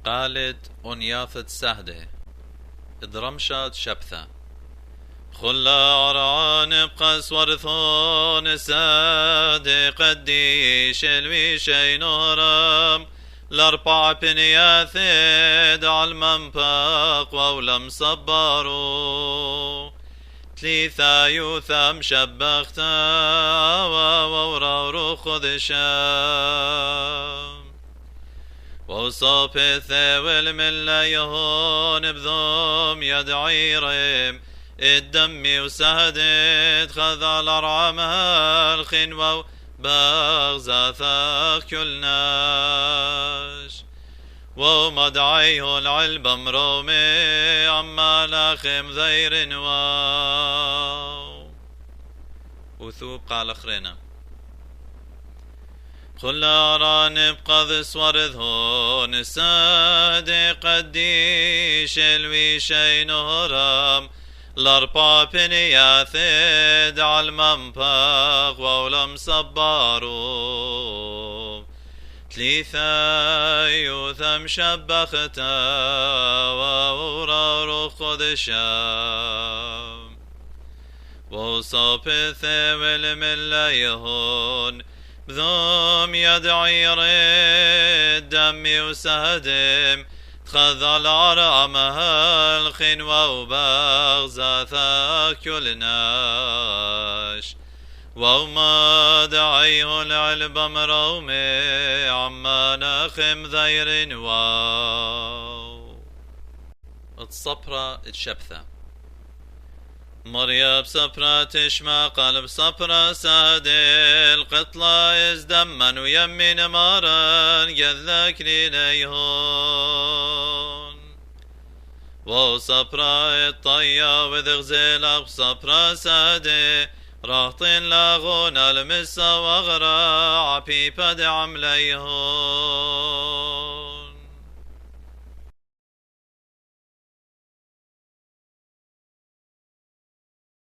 قالت أنياثة سهدة درمشات شبثة خلا عرعان بقس ورثون سادة قديش الويشي نهرم الأربع بنياثد على المنفق وولم صبروا تليثا يوثم شبختا وورا خذ شام وصوب الثاول من لا يهون بذوم يدعيرم الدم وسهدت خذ الأرعمها الخنوة بغزاثا كلناش ومدعيه العلب مرومي عما لاخم ذير وثوب قال أخرنا خل أران بقذ سورذهون سادي قديش الويشي نهرم الأربع بنياثد على المنفق وولم صبارو تليثا يوثم شبختا وورا رخذ شام وصوب الثاول من لا يهون بذوم يدعير الدم وسهدم خذ العرامها الخنوة وبغزاثا كلناش وما دعيه العلب مرومي عما ناخم ذير الصبرة الشبثة مريم صبرة تشمع قلب صبرة سهدي القطلة ازدمن ويمين مارن جذاك ليهون وصبرة الطيا وذغزيلة صبرة سهدي راحتين لاغون المسا وغرا عبيبة دعم ليهون